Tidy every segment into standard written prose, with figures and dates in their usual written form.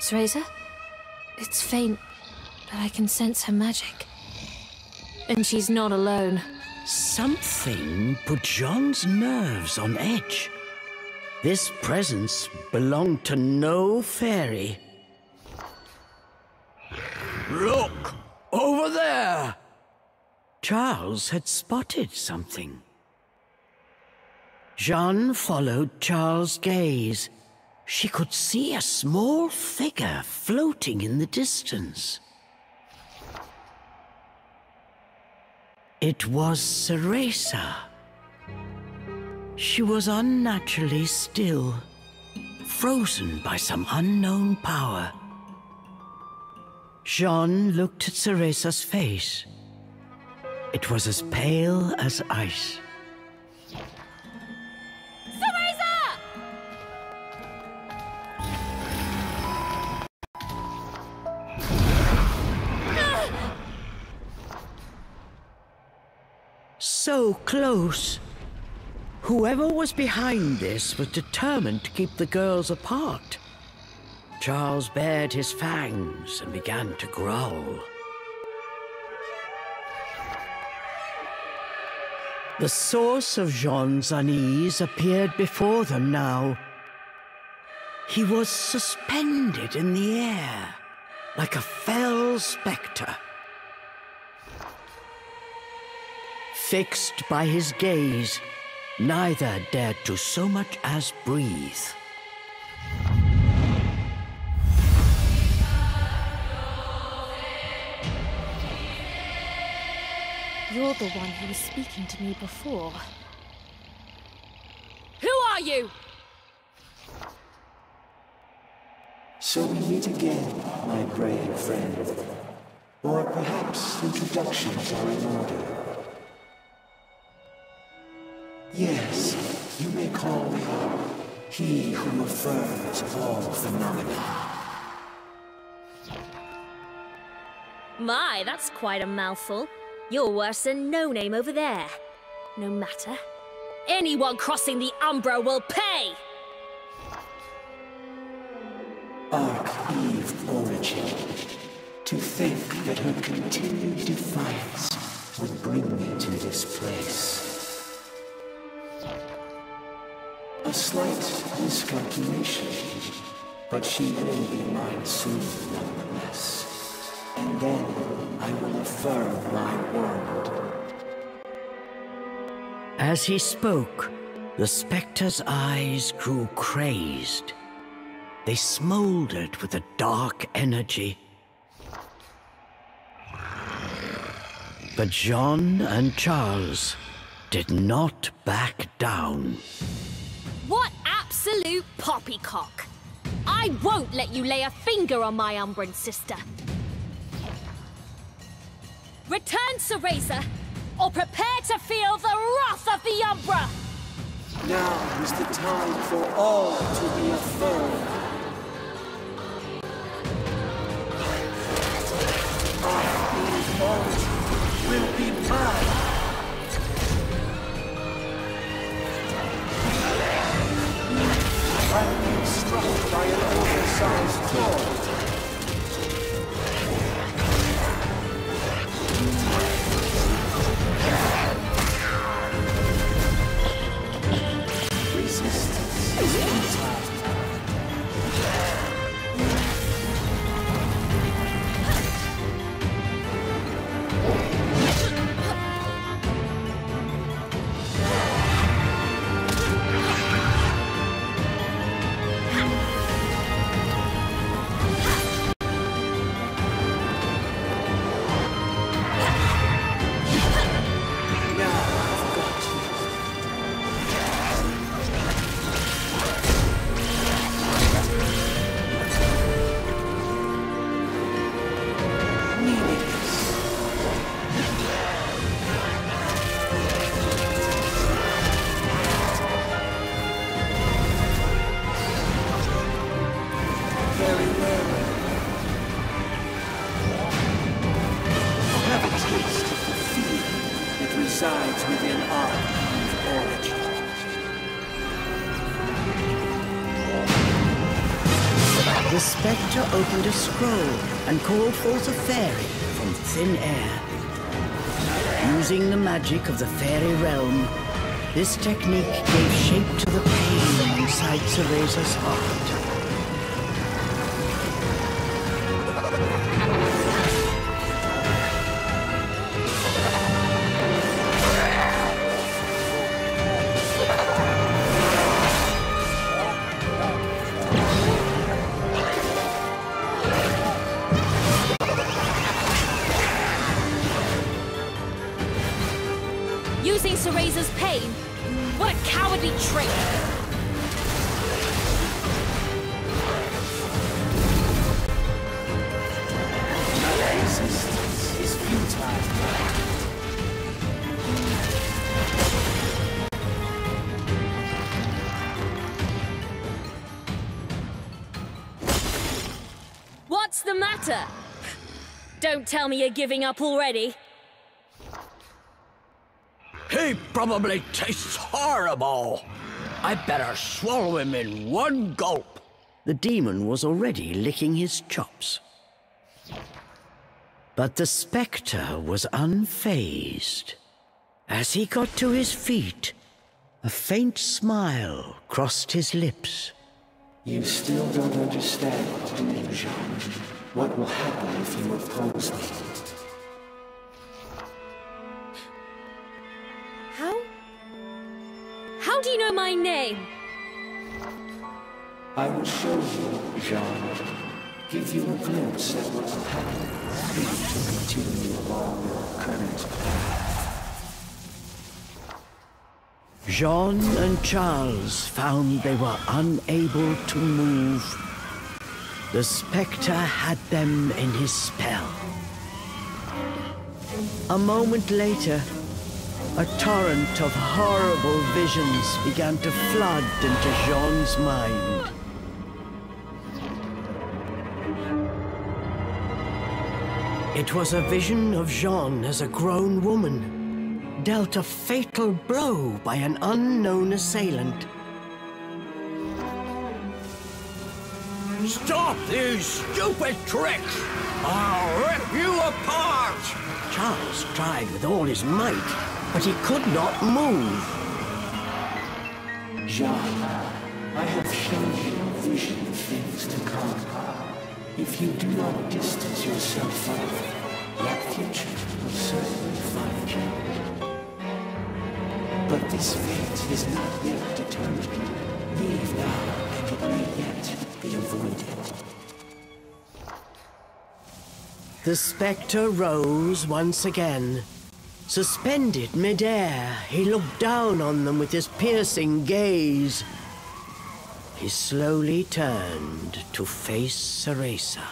Cereza? It's faint, but I can sense her magic. And she's not alone. Something put Jeanne's nerves on edge. This presence belonged to no fairy. Look! Over there! Charles had spotted something. Jeanne followed Charles' gaze. She could see a small figure floating in the distance. It was Cereza. She was unnaturally still, frozen by some unknown power. Jeanne looked at Cereza's face. It was as pale as ice. Cereza! So close. Whoever was behind this was determined to keep the girls apart. Charles bared his fangs and began to growl. The source of Jeanne's unease appeared before them now. He was suspended in the air, like a fell spectre. Fixed by his gaze, neither dared to so much as breathe. You're the one who was speaking to me before. Who are you? So we meet again, my brave friend. Or perhaps introductions are in order. Yes, you may call me he who affirms all phenomena. My, that's quite a mouthful. You're worse than No Name over there. No matter. Anyone crossing the Umbra will pay! Arch-Eve Origin. To think that her continued defiance would bring me to this place. A slight miscalculation, but she will be mine soon nonetheless. And then I will affirm my word. As he spoke, the spectre's eyes grew crazed. They smoldered with a dark energy. But Jeanne and Charles did not back down. What absolute poppycock! I won't let you lay a finger on my Umbran sister. Return, Cereza, or prepare to feel the wrath of the Umbra! Now is the time for all to be affirmed. These moments will be mine. I'm being struck by an oversized toy. Resistance is futile. The spectre opened a scroll and called forth a fairy from thin air. Using the magic of the fairy realm, this technique gave shape to the pain inside Cereza's heart. Using Cereza's pain? What a cowardly trick! Resistance is futile. What's the matter? Don't tell me you're giving up already. He probably tastes horrible. I better swallow him in one gulp. The demon was already licking his chops. But the spectre was unfazed. As he got to his feet, a faint smile crossed his lips. You still don't understand, do you, Jeanne? What will happen if you oppose me? How do you know my name? I will show you, Jeanne. Give you a glimpse at what will happen for you to continue along your current path. Jeanne and Charles found they were unable to move. The spectre had them in his spell. A moment later, a torrent of horrible visions began to flood into Jeanne's mind. It was a vision of Jeanne as a grown woman, dealt a fatal blow by an unknown assailant. Stop these stupid tricks! I'll rip you apart! Charles tried with all his might, but he could not move. Jeanne, I have shown you a vision of things to come. If you do not distance yourself from it, that future will certainly find you. But this fate is not yet determined. Leave now, and it may yet be avoided. The spectre rose once again. Suspended mid-air, he looked down on them with his piercing gaze. He slowly turned to face Cereza.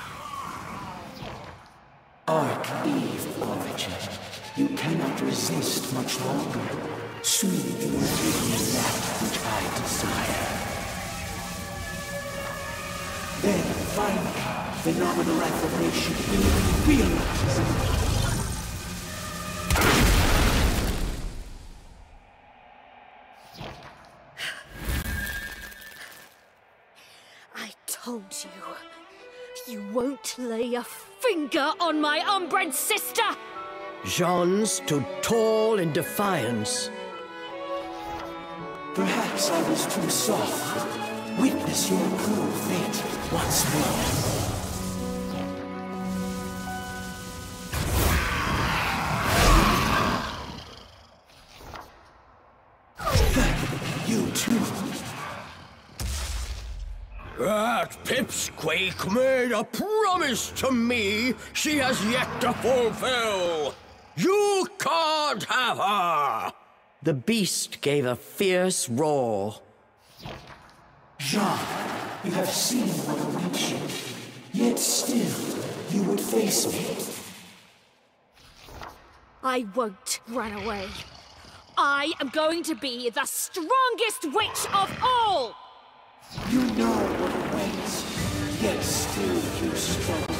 Arch-Eve Origin, you cannot resist much longer. Soon you will give me that which I desire. Then, finally, phenomenal affirmation will be realized. I told you, you won't lay a finger on my unbred sister! Jeanne stood tall in defiance. Perhaps I was too soft. Witness your cruel fate once more. You too. That pipsqueak made a promise to me she has yet to fulfill. You can't have her! The beast gave a fierce roar. Jeanne, you have seen what awaits you, yet still you would face me. I won't run away. I am going to be the strongest witch of all! You know what awaits, yet still you struggle.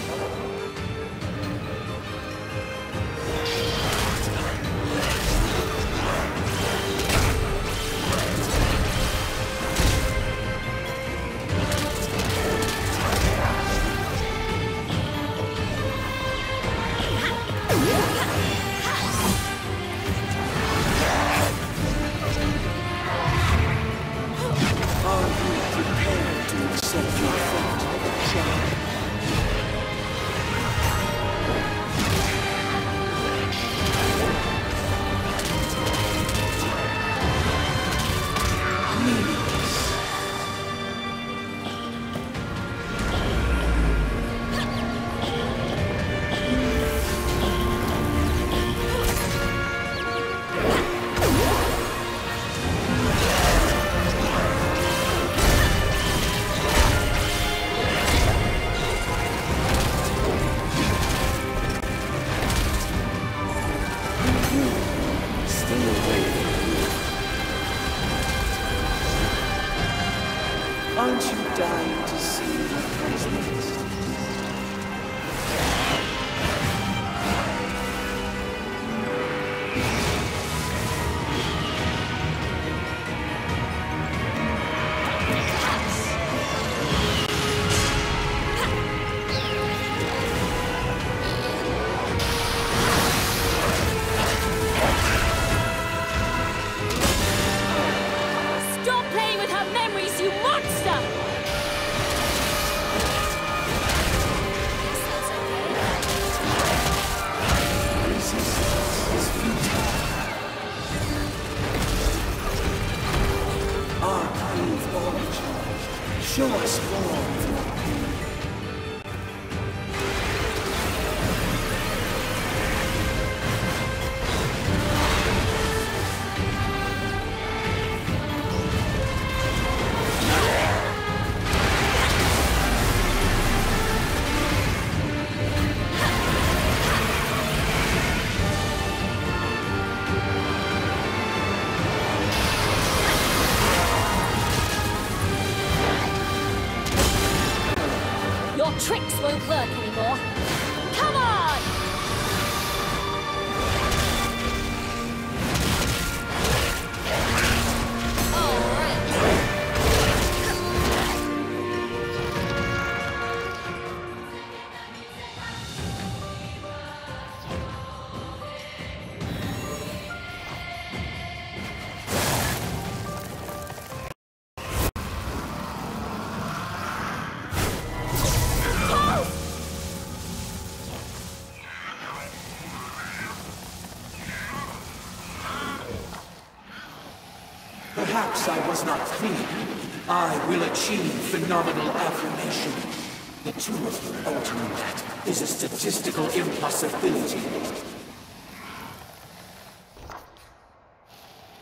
Aren't you dying to see what comes next? Stop playing with her memories, you monster! Guess that's okay. Resistance is futile. Archive origin. Show us more. Your tricks won't work anymore. Come on! All right. Perhaps I was not clear. I will achieve phenomenal affirmation. The two of you altering that is a statistical impossibility.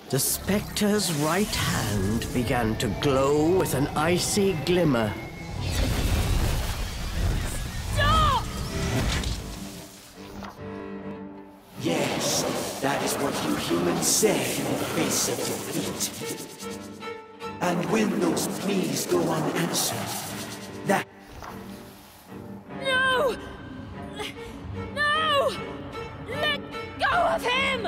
The spectre's right hand began to glow with an icy glimmer. Stop! Yes, that is what you humans say in the face of defeat. And when those pleas go unanswered, that... No! No! Let go of him!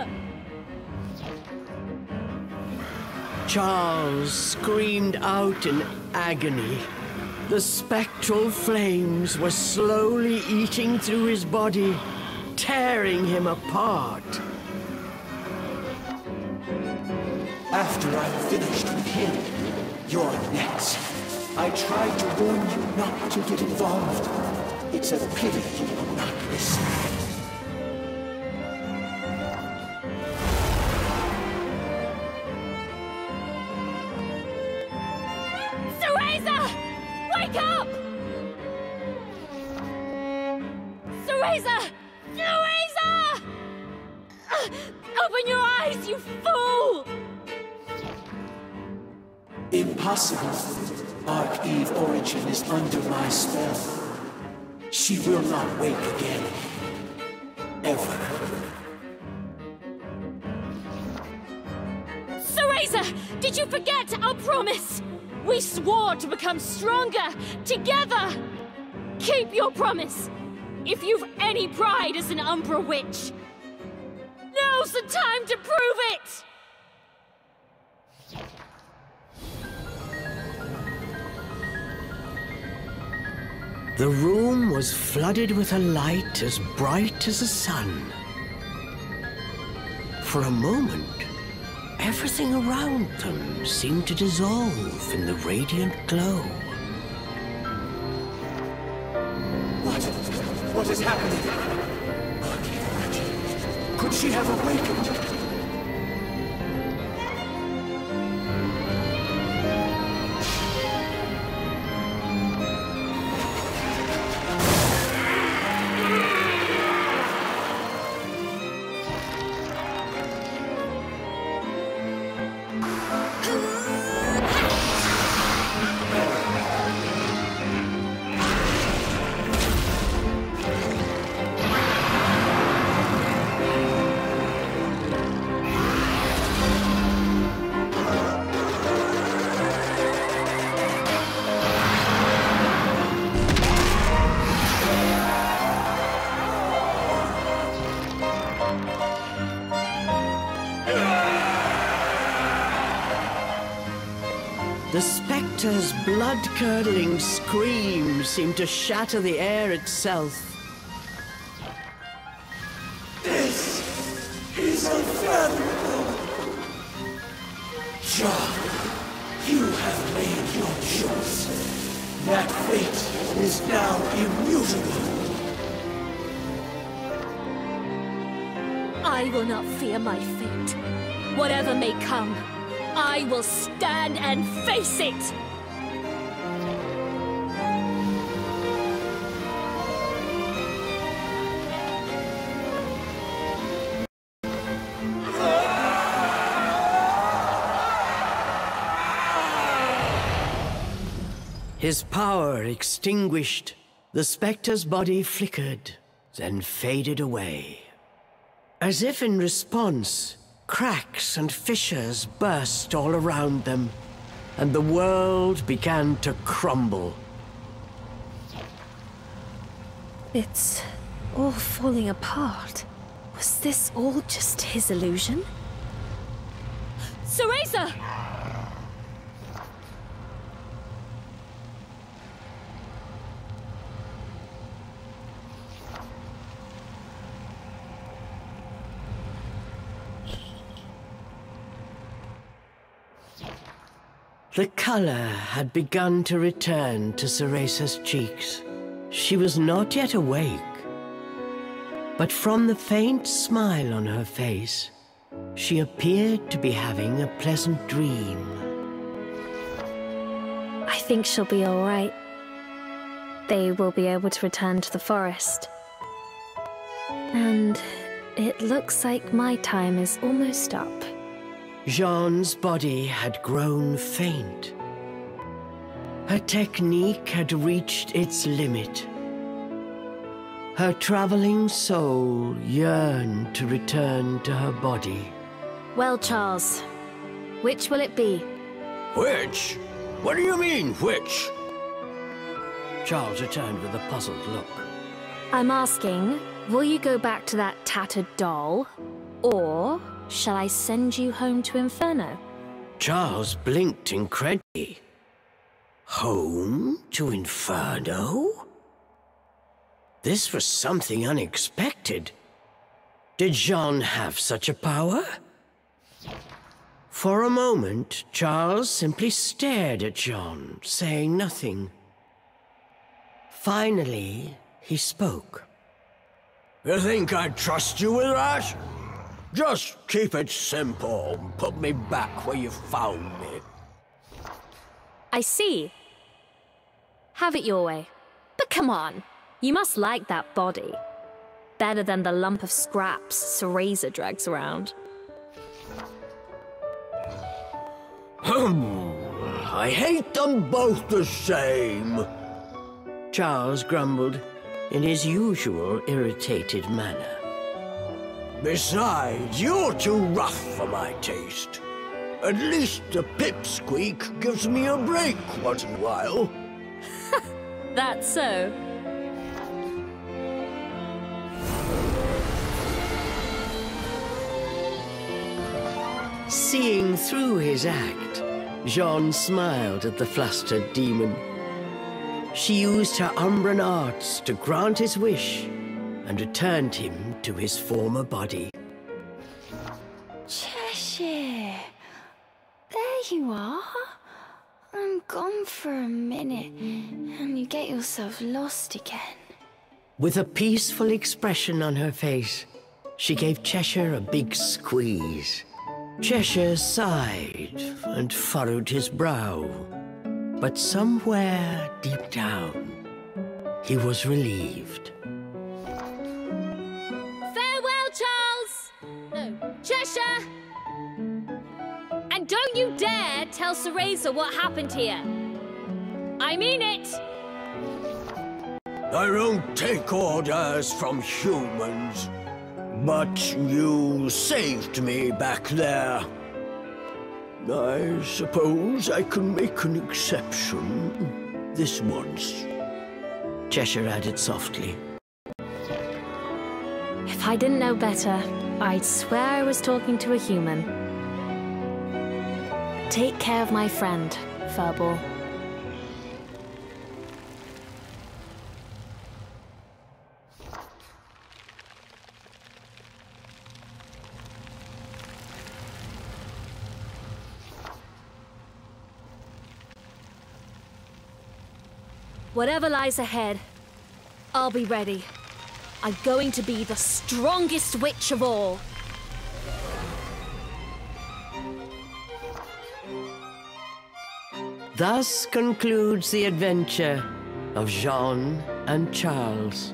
Charles screamed out in agony. The spectral flames were slowly eating through his body, tearing him apart. After I'm finished with him, you're next. I tried to warn you not to get involved. It's a pity you will not listen. Cereza! Wake up! Cereza! Cereza! Open your eyes, you fool! Impossible. Arch-Eve Origin is under my spell. She will not wake again. Ever. Cereza! Did you forget our promise? We swore to become stronger, together! Keep your promise, if you've any pride as an Umbra witch. Now's the time to prove it! The room was flooded with a light as bright as the sun. For a moment, everything around them seemed to dissolve in the radiant glow. What is happening? Could she have awakened? The spectre's blood-curdling scream seemed to shatter the air itself. This is unfathomable. Jeanne, you have made your choice. That fate is now immutable. I will not fear my fate. Whatever may come, I will stand and face it! His power extinguished, the spectre's body flickered, then faded away. As if in response, cracks and fissures burst all around them, and the world began to crumble. It's all falling apart. Was this all just his illusion? Cereza! The color had begun to return to Ceresa's cheeks. She was not yet awake, but from the faint smile on her face, she appeared to be having a pleasant dream. I think she'll be all right. They will be able to return to the forest. And it looks like my time is almost up. Jeanne's body had grown faint. Her technique had reached its limit. Her traveling soul yearned to return to her body. Well, Charles, which will it be? Which? What do you mean, which? Charles returned with a puzzled look. I'm asking, will you go back to that tattered doll, or shall I send you home to Inferno? Charles blinked incredulously. Home to Inferno? This was something unexpected. Did Jeanne have such a power? For a moment, Charles simply stared at Jeanne, saying nothing. Finally, he spoke. You think I'd trust you with that? Just keep it simple and put me back where you found me. I see. Have it your way. But come on, you must like that body. Better than the lump of scraps Cereza drags around. I hate them both the same, Charles grumbled in his usual irritated manner. Besides, you're too rough for my taste. At least the pipsqueak gives me a break once in a while. That's so. Seeing through his act, Jeanne smiled at the flustered demon. She used her Umbran arts to grant his wish and returned him to his former body. Cheshire, there you are. I'm gone for a minute, and you get yourself lost again. With a peaceful expression on her face, she gave Cheshire a big squeeze. Cheshire sighed and furrowed his brow, but somewhere deep down, he was relieved. Farewell, Charles! No, Cheshire! And don't you dare tell Cereza what happened here. I mean it! I don't take orders from humans, but you saved me back there. I suppose I can make an exception this once, Cheshire added softly. If I didn't know better, I'd swear I was talking to a human. Take care of my friend, furball. Whatever lies ahead, I'll be ready. I'm going to be the strongest witch of all. Thus concludes the adventure of Jeanne and Charles.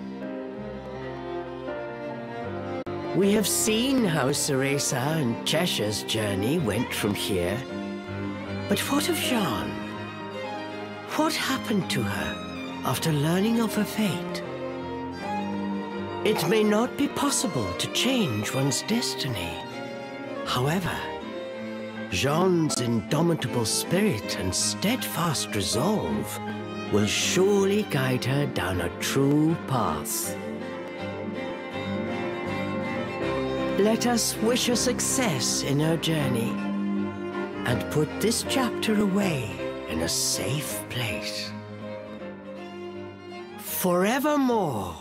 We have seen how Ceresa and Cheshire's journey went from here. But what of Jeanne? What happened to her after learning of her fate? It may not be possible to change one's destiny. However, Jeanne's indomitable spirit and steadfast resolve will surely guide her down a true path. Let us wish her success in her journey and put this chapter away in a safe place. Forevermore,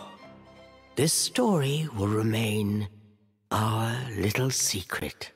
this story will remain our little secret.